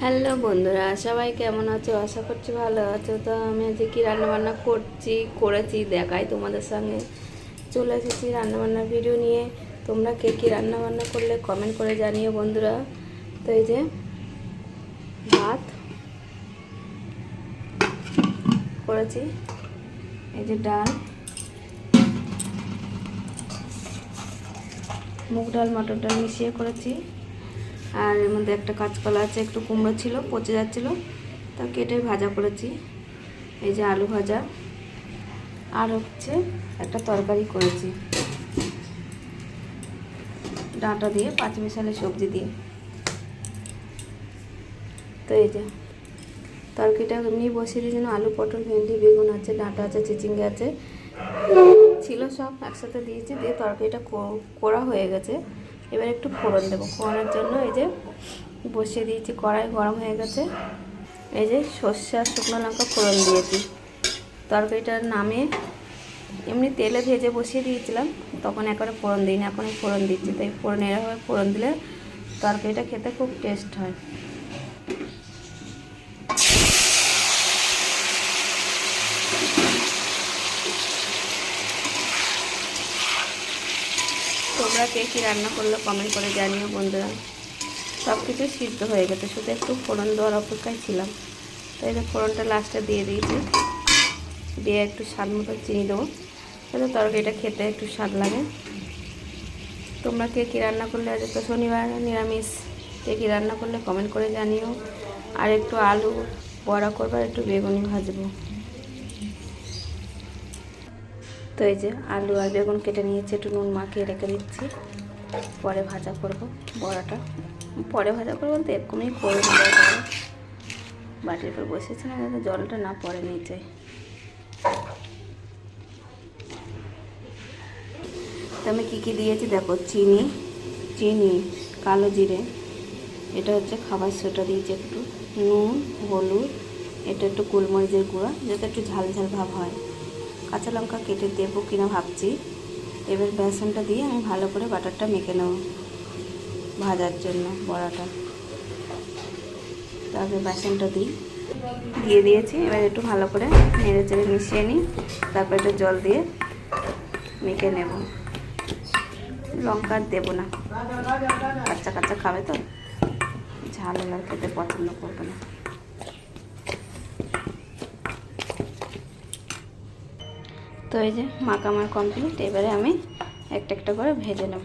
Hello বন্ধুরা, সবাই কেমন আছো? আশা করছি ভালো আছো। তো আমি আজকে কী রান্নাবান্না করেছি দেখাই তোমাদের সঙ্গে। চলে এসেছি রান্নাবান্নার ভিডিও নিয়ে। তোমরা কে কী রান্নাবান্না করলে কমেন্ট করে জানিও বন্ধুরা। তো এই যে ভাত করেছি, এই যে ডাল, মুগ ডাল মটর ডাল মিশিয়ে করেছি। আর এর মধ্যে একটা কাঁচকলা আছে, একটু কুমড়ো ছিল পচে যাচ্ছিলো, তা কেটে ভাজা করেছি। এই যে আলু ভাজা, আর হচ্ছে একটা তরকারি করেছি ডাঁটা দিয়ে, পাঁচমিশালি সবজি দিয়ে। তো এই যে তরকারিটা এমনি বসিয়ে দিয়েছি, আলু পটল ভেন্ডি বেগুন আছে, ডাঁটা আছে, চিচিঙ্গে আছে, ছিল সব একসাথে দিয়েছি। দিয়ে তরকারিটা করা হয়ে গেছে। এবার একটু ফোড়ন দেবো। ফোড়নের জন্য এই যে বসিয়ে দিয়েছি, কড়াই গরম হয়ে গেছে। এই যে সর্ষে আর শুকনো লঙ্কা ফোড়ন দিয়েছি। তরকারিটার নামে এমনি তেলে ভেজে বসিয়ে দিয়েছিলাম, তখন একবারে ফোড়ন দিইনি, এখন ফোড়ন দিচ্ছি। তাই ফোড়ন এরকম ফোড়ন দিলে তরকারিটা খেতে খুব টেস্ট হয়। তোমরা কে কী রান্না করলে কমেন্ট করে জানিও বন্ধুরা। সব কিছু সিদ্ধ হয়ে গেছে, শুধু একটু ফোড়ন দেওয়ার অপেক্ষায় ছিলাম। তাই যে ফোড়নটা লাস্টে দিয়ে দিয়েছি, দিয়ে একটু স্বাদ মতো চিনি দেবো, যাতে তরকারিটা খেতে একটু স্বাদ লাগে। তোমরা কে কী রান্না করলে, আজ তো শনিবার নিরামিষ, কে কী রান্না করলে কমেন্ট করে জানিও। আর একটু আলু বড়া করবো, আর একটু বেগুনি ভাজবো। তো এই যে আলু আর বেগুন কেটে নিয়েছি, একটু নুন মাখিয়ে রেখে দিচ্ছি, পরে ভাজা করব বড়াটা। পরে ভাজা করবো বলতে এরকমই করে নেবো। বাটির উপর বসেছিলাম যাতে জলটা না পড়ে নিচে। তো আমি কী কী দিয়েছি দেখো, চিনি, কালো জিরে, এটা হচ্ছে খাবার সোডা দিয়েছি, একটু নুন, হলুদ, এটা একটু গোলমরিচের গুঁড়া, যাতে একটু ঝাল ঝাল ভাব হয়। কাঁচা লঙ্কা কেটে দেবো কিনা ভাবছি। এবার বেসনটা দিয়ে আমি ভালো করে বাটারটা মেখে নেব ভাজার জন্য বড়াটা। তারপরে বেসনটা দিয়ে দিয়েছি। এবার একটু ভালো করে নেড়ে চেড়ে মিশিয়ে নিই, তারপর একটু জল দিয়ে মেখে নেব। লঙ্কা দেবো না, কাঁচা কাঁচা খাবে তো, ঝাল আর খেতে পছন্দ করবে না। তো এই যে মাখা আমার কমপ্লিট। এবারে আমি একটা একটা করে ভেজে নেব।